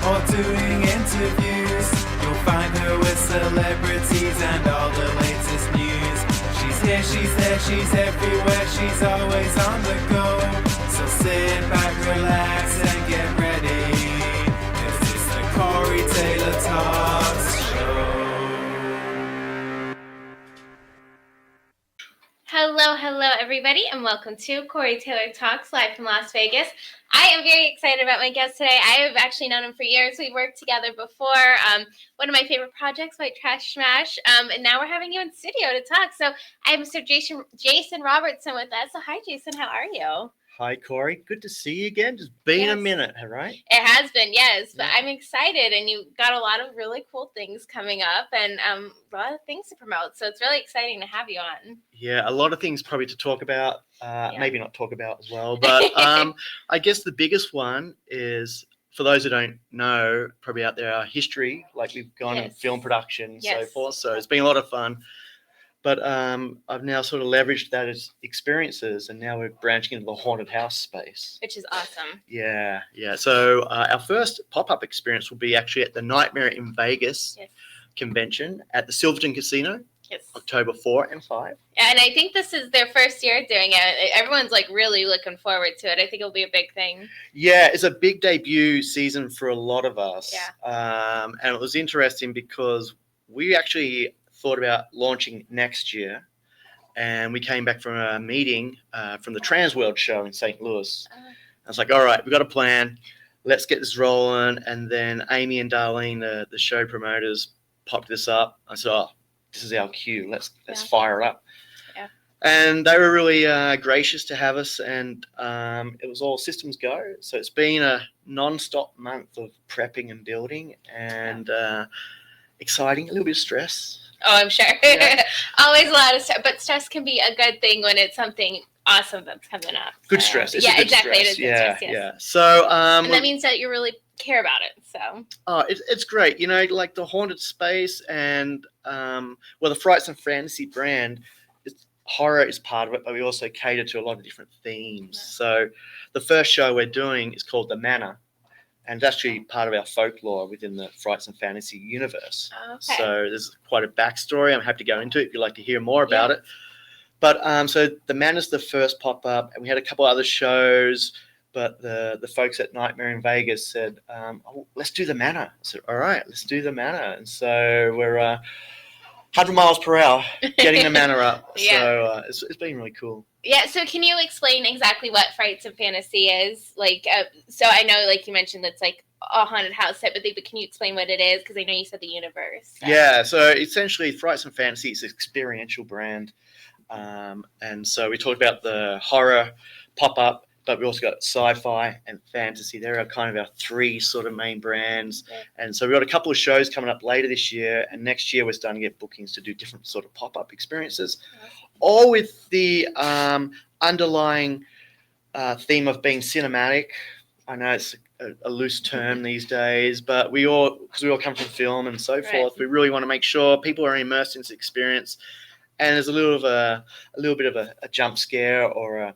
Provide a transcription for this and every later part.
or doing interviews. You'll find her with celebrities and all the latest news. She's here, she's there, she's everywhere, she's always on the go. So sit back, relax, and get ready. This is the Corey Taylor Talks Show. Hello, everybody, and welcome to Corey Taylor Talks live from Las Vegas. I am very excited about my guest today. I have actually known him for years. We've worked together before. One of my favorite projects, White Trash Smash, and now we're having you in studio to talk. So I have Mr. Jason Robertson with us. So hi, Jason. How are you? Hi, Corey. Good to see you again. Just been a minute, right? It has been, yes. But I'm excited, and you got a lot of really cool things coming up and a lot of things to promote. So it's really exciting to have you on. Yeah, a lot of things probably to talk about, maybe not talk about as well. But I guess the biggest one is, for those who don't know, probably out there, our history, like we've gone in film production and so forth. So it's been a lot of fun. But I've now sort of leveraged that as experiences, and now we're branching into the haunted house space. Which is awesome. Yeah. So our first pop-up experience will be actually at the Nightmare in Vegas convention at the Silverton Casino, October 4 and 5. And I think this is their first year doing it. Everyone's like really looking forward to it. I think it'll be a big thing. Yeah, it's a big debut season for a lot of us. Yeah. And it was interesting because we actually thought about launching next year, and we came back from a meeting from the Transworld show in St. Louis. I was like, all right, we've got a plan. Let's get this rolling. And then Amy and Darlene, the show promoters, popped this up. I said, oh, this is our cue. Let's fire it up. Yeah. And they were really gracious to have us, and it was all systems go. So it's been a non-stop month of prepping and building, and exciting, a little bit of stress. Oh, I'm sure. Yeah. Always a lot of stress, but stress can be a good thing when it's something awesome that's coming up. Good stress. It's exactly. Stress. It is good stress, yes. Yeah. So, and that means that you really care about it. So. Oh, it's great. You know, like the haunted space and the Frights and Fantasy brand, horror is part of it, but we also cater to a lot of different themes. Yeah. So, the first show we're doing is called the Manor. And it's actually part of our folklore within the Frights and Fantasy universe. Okay. So there's quite a backstory. I'm happy to go into it if you'd like to hear more about it. But so the Manor's the first pop-up, and we had a couple other shows, but the folks at Nightmare in Vegas said, let's do the Manor. I said, all right, let's do the Manor. And so we're 100 miles per hour getting the Manor up. So it's been really cool. Yeah, so can you explain exactly what Frights and Fantasy is? Like, so I know, like you mentioned, it's like a haunted house type of thing, but can you explain what it is? Because I know you said the universe. So. Yeah, so essentially Frights and Fantasy is an experiential brand. And so we talked about the horror pop-up, but we also got sci-fi and fantasy. There are kind of our three sort of main brands. Yeah. And so we've got a couple of shows coming up later this year, and next year we're starting to get bookings to do different sort of pop-up experiences. All with the underlying theme of being cinematic. I know it's a loose term these days, but because we all come from film and so forth, we really want to make sure people are immersed in this experience, and there's a little bit of a jump scare or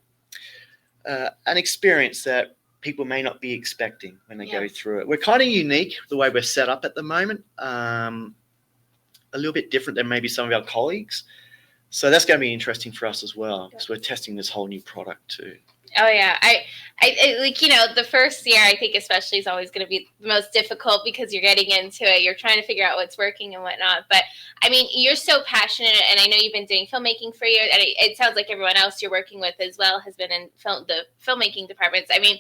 an experience that people may not be expecting when they go through it. We're kind of unique the way we're set up at the moment, a little bit different than maybe some of our colleagues. So that's going to be interesting for us as well, because we're testing this whole new product too. Oh yeah, I like, you know, the first year I think especially is always going to be the most difficult because you're getting into it, you're trying to figure out what's working and whatnot. But I mean, you're so passionate, and I know you've been doing filmmaking for years, and it sounds like everyone else you're working with as well has been in the filmmaking departments. I mean,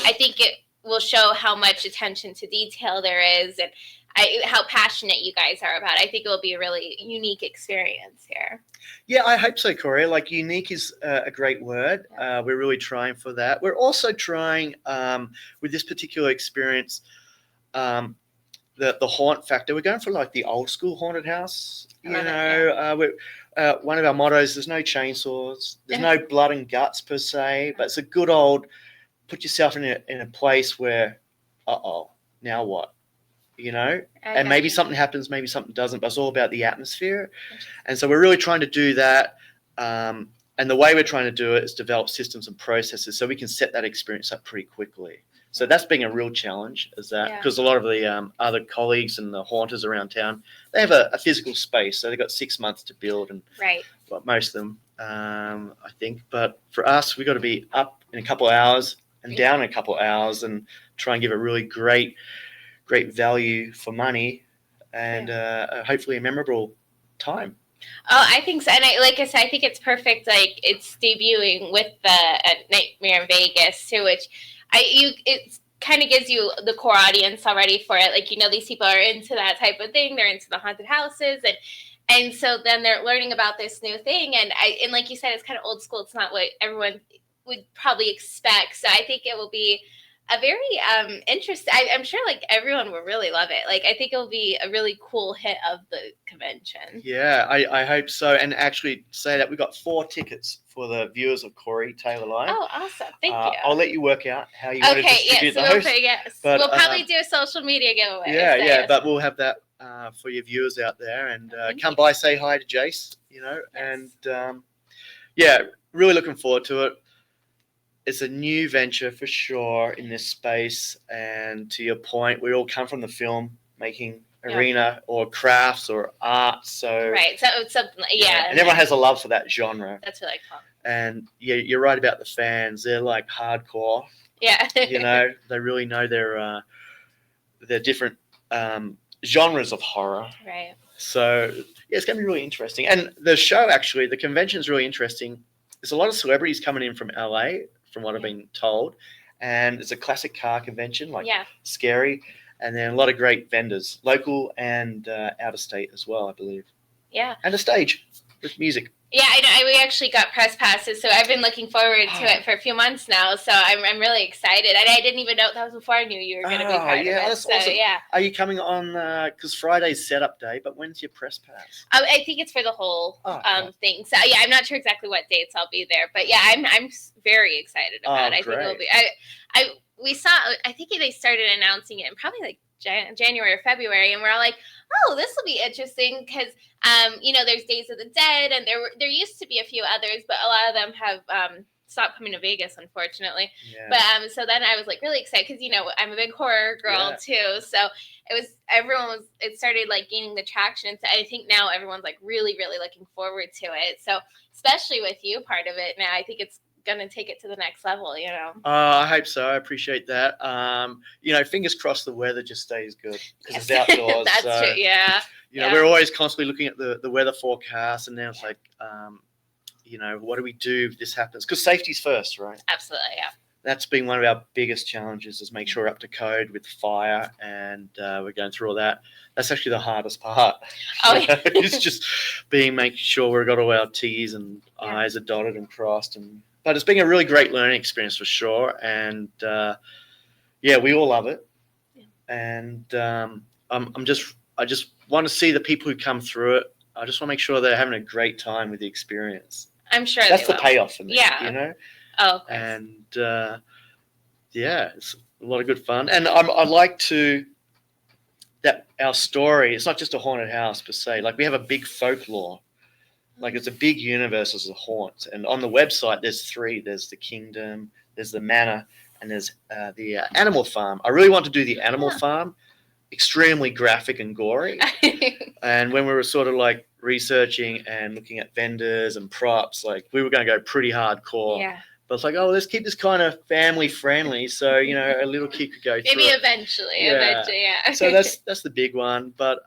I think it will show how much attention to detail there is, and how passionate you guys are about it. I think it will be a really unique experience here. Yeah, I hope so, Corey. Like, unique is a great word. We're really trying for that. We're also trying with this particular experience, the haunt factor. We're going for like the old school haunted house. One of our mottos: there's no chainsaws, there's no blood and guts per se, but it's a good old put yourself in a place where, now what? You know, and maybe something happens, maybe something doesn't, but it's all about the atmosphere. And so we're really trying to do that. And the way we're trying to do it is develop systems and processes so we can set that experience up pretty quickly. So that's been a real challenge, is that Yeah. because a lot of the other colleagues and the haunters around town, they have a physical space, so they've got 6 months to build, and Right. well, most of them, I think. But for us, we've got to be up in a couple of hours and down in a couple of hours, and try and give a really great value for money, and hopefully a memorable time. Oh, I think so. And like I said, I think it's perfect. Like it's debuting with the Nightmare in Vegas too, which it kind of gives you the core audience already for it. Like, these people are into that type of thing. They're into the haunted houses, and so then they're learning about this new thing. And like you said, it's kind of old school. It's not what everyone would probably expect. So I think it will be a very interesting. I'm sure like everyone will really love it. Like I think it will be a really cool hit of the convention. Yeah, I hope so. And actually say that we got 4 tickets for the viewers of Corey Taylor Live. Oh, awesome. Thank you. I'll let you work out how you want to distribute the host. But, we'll probably do a social media giveaway. Yeah, but we'll have that for your viewers out there. And come by, say hi to Jace, and really looking forward to it. It's a new venture for sure in this space. And to your point, we all come from the film making arena or crafts or art. So right. So it's something, and everyone has a love for that genre. That's really cool. And you're right about the fans. They're like hardcore. Yeah. They really know their different genres of horror. Right. So it's going to be really interesting. And the show, actually, the convention is really interesting. There's a lot of celebrities coming in from LA, from what I've been told. And it's a classic car convention, like scary. And then a lot of great vendors, local and out of state as well, I believe. Yeah. And a stage with music. Yeah, I know. We actually got press passes, so I've been looking forward to it for a few months now. So I'm really excited. And I didn't even know that was before I knew you were going to be part of it. That's awesome. Yeah. Are you coming on? Because Friday's setup day, but when's your press pass? I think it's for the whole thing. So I'm not sure exactly what dates I'll be there, but I'm very excited about it. I think it'll be. We saw. I think they started announcing it in probably like January or February, and we're all like, oh, this will be interesting because there's Days of the Dead, and there used to be a few others, but a lot of them have stopped coming to Vegas, unfortunately. Yeah. But so then I was like really excited because I'm a big horror girl too, so it started like gaining the traction. So I think now everyone's like really looking forward to it. So especially with you part of it now, I think it's gonna take it to the next level, I hope so. I appreciate that. Fingers crossed the weather just stays good because it's outdoors. That's true. Yeah. We're always constantly looking at the weather forecast, and now it's like, what do we do if this happens? Because safety's first, right? Absolutely, yeah. That's been one of our biggest challenges, is make sure we're up to code with fire, and we're going through all that. That's actually the hardest part. Oh, yeah. It's just making sure we've got all our T's and I's are dotted and crossed, but it's been a really great learning experience for sure. And we all love it. Yeah. And I just want to see the people who come through it. I just want to make sure they're having a great time with the experience. I'm sure that's the payoff for me. Yeah. Oh. Okay. And it's a lot of good fun. And I like that our story, it's not just a haunted house per se. Like we have a big folklore. Like it's a big universe as a haunt. And on the website, there's 3. There's the Kingdom, there's the Manor, and there's the Animal Farm. I really want to do the Animal Farm. Extremely graphic and gory. And when we were sort of like researching and looking at vendors and props, like we were going to go pretty hardcore. Yeah. But it's like, let's keep this kind of family friendly, so a little kid could go through. Maybe eventually, yeah. So that's the big one. But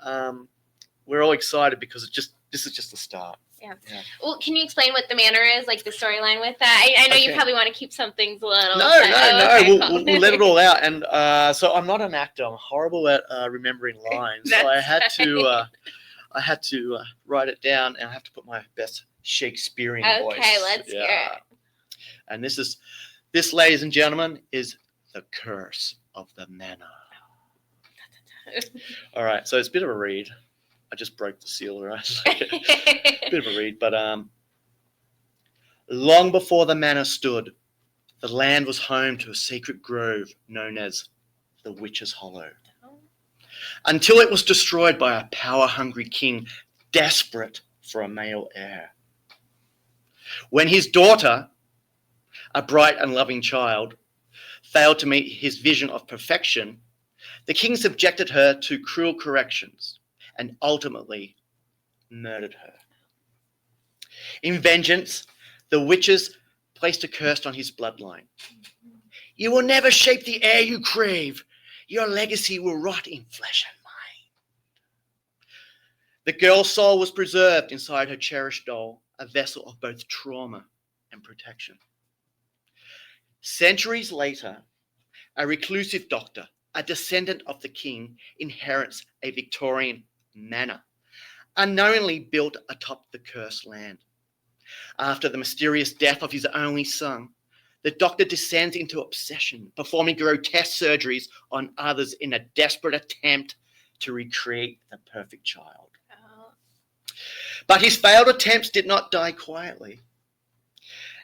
we're all excited because this is just the start. Yeah. Well, can you explain what the Manor is, like the storyline with that? I know you probably want to keep some things a little. No. Okay, we'll let it all out. And so I'm not an actor. I'm horrible at remembering lines. So I had to write it down, and I have to put my best Shakespearean voice. Okay, let's hear it. And this, ladies and gentlemen, is the curse of the Manor. All right, so it's a bit of a read. I just broke the seal, right? Bit of a read, but long before the Manor stood, the land was home to a secret grove known as the Witch's Hollow. Until it was destroyed by a power-hungry king desperate for a male heir. When his daughter, a bright and loving child, failed to meet his vision of perfection, the king subjected her to cruel corrections and ultimately murdered her. In vengeance, the witches placed a curse on his bloodline. You will never shape the heir you crave. Your legacy will rot in flesh and mind. The girl's soul was preserved inside her cherished doll, a vessel of both trauma and protection. Centuries later, a reclusive doctor, a descendant of the king, inherits a Victorian manor, unknowingly built atop the cursed land. After the mysterious death of his only son, the doctor descends into obsession, performing grotesque surgeries on others in a desperate attempt to recreate the perfect child. Oh. But his failed attempts did not die quietly.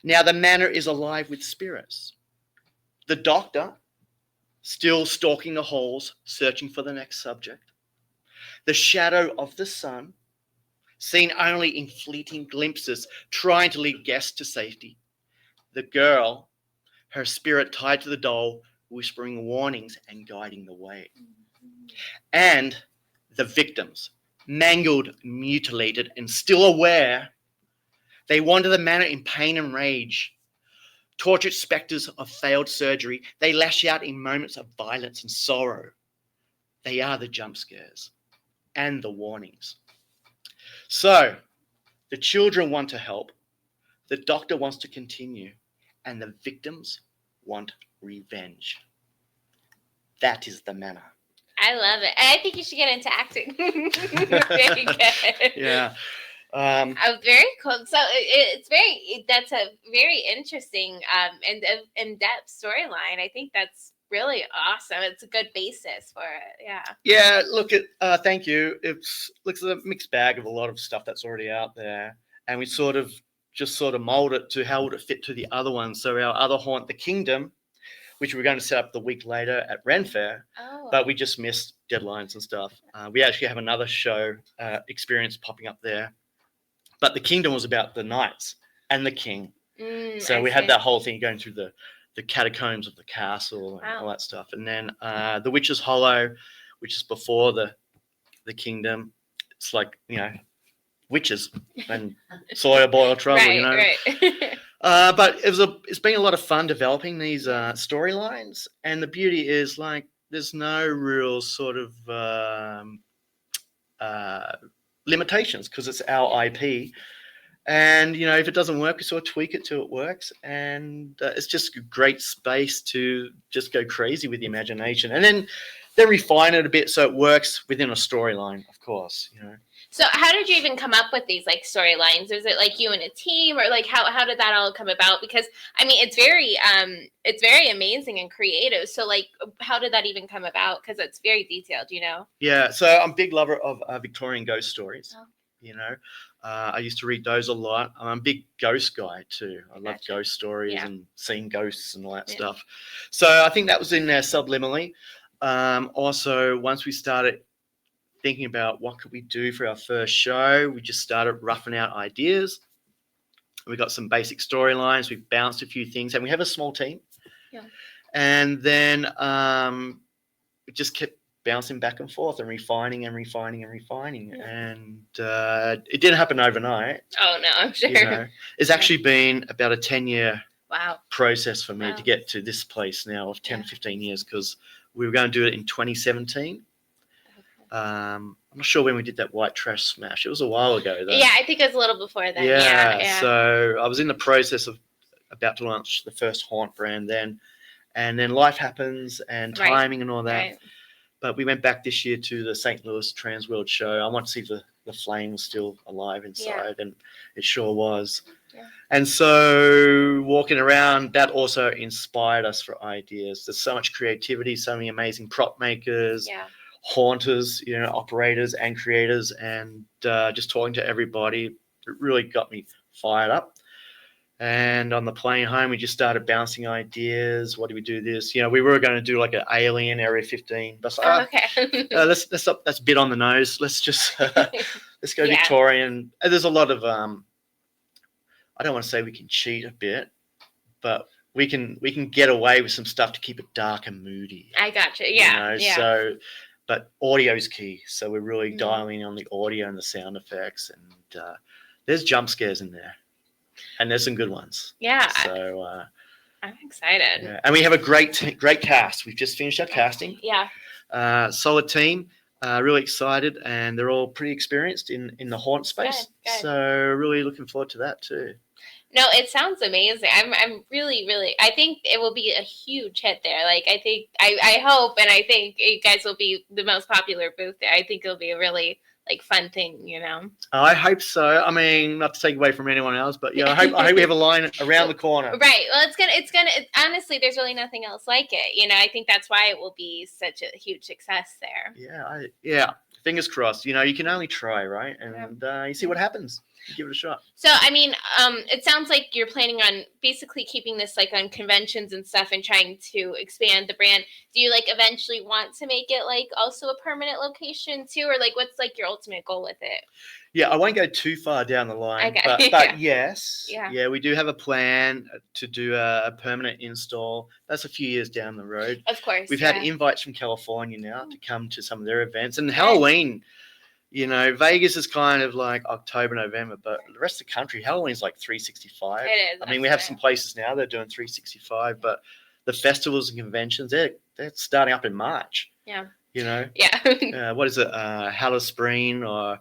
Now the manor is alive with spirits. The doctor, still stalking the halls, searching for the next subject. The shadow of the sun, seen only in fleeting glimpses, trying to lead guests to safety. The girl, her spirit tied to the doll, whispering warnings and guiding the way. And the victims, mangled, mutilated, and still aware, they wander the manor in pain and rage. Tortured spectres of failed surgery, they lash out in moments of violence and sorrow. They are the jump scares and the warnings. So, the children want to help, the doctor wants to continue, and the victims want revenge. That is the manor. I love it. I think you should get into acting. Very good. Yeah. Very cool. So that's a very interesting and in-depth storyline. I think that's really awesome. It's a good basis for it. Yeah. Yeah, look at thank you. It's a mixed bag of a lot of stuff that's already out there. And we sort of mold it to how would it fit to the other ones. So our other haunt, The Kingdom, which we're going to set up the week later at Ren Fair, but we just missed deadlines and stuff. We actually have another show experience popping up there. But The Kingdom was about the knights and the king. So we had that whole thing going through the catacombs of the castle and all that stuff. And then The Witch's Hollow, which is before the Kingdom. It's like, witches and soil boil trouble, Right. But it's been a lot of fun developing these storylines. And the beauty is, like, there's no real sort of limitations because it's our IP. And, if it doesn't work, we sort of tweak it till it works. And it's just a great space to just go crazy with the imagination. And then refine it a bit so it works within a storyline, of course, So how did you even come up with these storylines? Is it like you and a team, or like how did that all come about? Because it's very amazing and creative. So like, how did that even come about? Because it's very detailed, Yeah, so I'm a big lover of Victorian ghost stories. Oh. I used to read those a lot. I'm a big ghost guy too. I love ghost stories and seeing ghosts and all that stuff. So I think that was in there subliminally. Also, once we started thinking about what could we do for our first show, we just started roughing out ideas. We got some basic storylines. We bounced a few things, and we have a small team. Yeah. And then we just kept bouncing back and forth and refining. And it didn't happen overnight. Oh no, I'm sure. It's actually been about a 10-year process for me to get to this place now of 10 or 15 years, because we were going to do it in 2017. I'm not sure when we did that White Trash Smash. It was a while ago, though. Yeah, I think it was a little before that. Yeah. So I was in the process of about to launch the first haunt brand then. And then life happens and timing and all that. Right. But we went back this year to the St. Louis Transworld show. I want to see if the flame was still alive inside, and it sure was. Yeah. And so walking around, that also inspired us for ideas. There's so much creativity, so many amazing prop makers, haunters, operators and creators, and just talking to everybody, it really got me fired up. And on the plane home, we just started bouncing ideas. What do we do this? We were going to do like an Alien Area 15. But that's a bit on the nose. Let's just let's go Victorian. And there's a lot of I don't want to say we can cheat a bit, but we can get away with some stuff to keep it dark and moody. I gotcha. Yeah. Yeah. So, but audio is key. So we're really Mhm. dialing on the audio and the sound effects, and there's jump scares in there, and there's some good ones. Yeah. So I'm excited. yeah. And we have a great cast. We've just finished our casting. Yeah. Solid team. Really excited, and they're all pretty experienced in the haunt space. Good. So really looking forward to that too. No, it sounds amazing. I'm really, really, I think it will be a huge hit there. Like, I hope, and I think you guys will be the most popular booth there. I think it'll be a really, like, fun thing, you know? I hope so. I mean, not to take away from anyone else, but yeah, I hope we have a line around the corner. Right. Well, honestly, there's really nothing else like it. You know, I think that's why it will be such a huge success there. Yeah. Fingers crossed. You know, you can only try, right? And you see what happens. You give it a shot. So, I mean, it sounds like you're planning on basically keeping this like on conventions and stuff and trying to expand the brand. Do you like eventually want to make it like also a permanent location too? Or like what's like your ultimate goal with it? Yeah, I won't go too far down the line, Okay. but yes, Yeah. we do have a plan to do a permanent install. That's a few years down the road. Of course. We've had invites from California now to come to some of their events, and Halloween. You know, Vegas is kind of like October, November, but the rest of the country, Halloween's like 365. It is. I mean, we have some places now that are doing 365, but the festivals and conventions, they're starting up in March. Yeah. You know? Yeah. What is it? Halloween or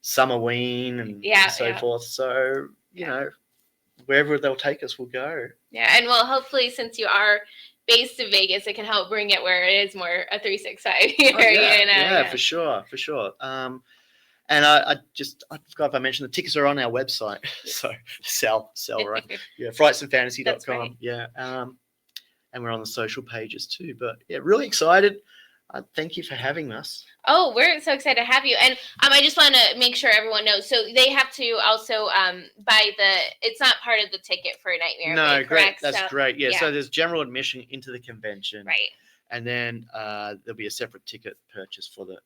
Summerween and so forth. So, you know, wherever they'll take us, we'll go. Yeah. And well, hopefully, since you are based in Vegas, it can help bring it where it is more a 365 here. Yeah, for sure. And I forgot if I mentioned the tickets are on our website. So sell, right? Yeah, frightsandfantasy.com. Right. Yeah. And we're on the social pages too. But yeah, really excited. Thank you for having us. Oh, we're so excited to have you. And I just want to make sure everyone knows. So they have to also buy it's not part of the ticket for Nightmare. No, great. Correct? That's great. Yeah. So there's general admission into the convention. Right. And then there'll be a separate ticket purchase for the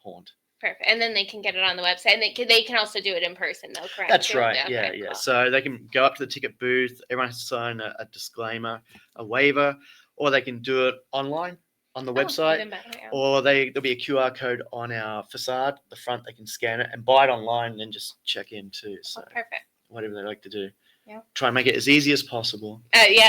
haunt. Perfect. And then they can get it on the website. And they can also do it in person, though, correct? That's right. Yeah. Cool. So they can go up to the ticket booth. Everyone has to sign a disclaimer, a waiver, or they can do it online on the website. Even better, yeah. Or there'll be a QR code on our facade, the front. They can scan it and buy it online, and then just check in too. So perfect. Whatever they like to do. Yeah. Try and make it as easy as possible.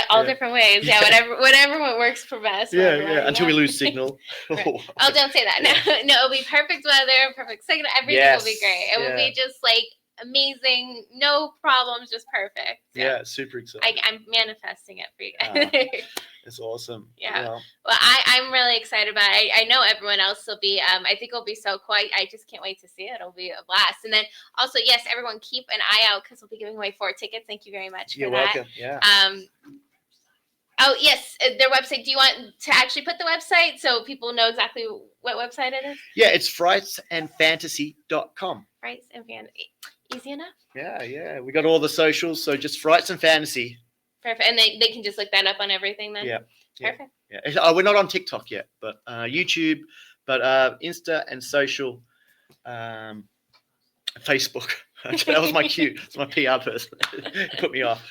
All different ways. Yeah, whatever what works for best. Until we lose signal. Right. Oh, don't say that. No, it'll be perfect weather, perfect signal. Everything will be great. It will be just like amazing, no problems, just perfect. So yeah, super excited. I'm manifesting it for you guys. It's awesome. Yeah. Well, I'm really excited about it. I know everyone else will be. I think it'll be so cool. I just can't wait to see it. It'll be a blast. And then also, yes, everyone keep an eye out because we'll be giving away 4 tickets. Thank you very much. You're that. welcome. Yeah. Oh, yes, their website. Do you want to actually put the website so people know exactly what website it is? Yeah, it's frightsandfantasy.com. Frights and Fantasy. Easy enough? Yeah. We got all the socials, so just Frights and Fantasy. Perfect. And they can just look that up on everything then? Yeah. Perfect. Yeah. We're not on TikTok yet, but YouTube, but Insta and social, Facebook. That was my cue. It's my PR person. Put me off.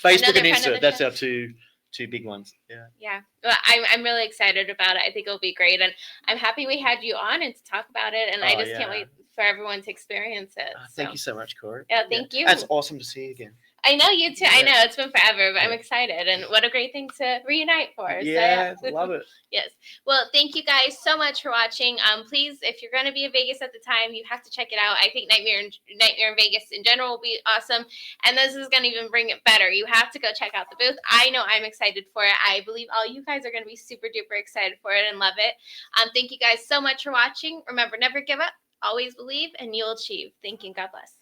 Facebook and Insta. That's our two big ones. Yeah. Well, I'm really excited about it. I think it'll be great, and I'm happy we had you on and to talk about it. And I just can't wait for everyone to experience it. Thank you so much, Corey. Yeah, thank you. That's awesome to see you again. I know, you too. I know it's been forever, but I'm excited, and what a great thing to reunite for. Yeah, love it. Yes. Well, thank you guys so much for watching. Please, if you're going to be in Vegas at the time, you have to check it out. I think Nightmare in Vegas in general will be awesome, and this is going to even bring it better. You have to go check out the booth. I know I'm excited for it. I believe all you guys are going to be super duper excited for it and love it. Thank you guys so much for watching. Remember, never give up, always believe, and you'll achieve. Thank you. God bless.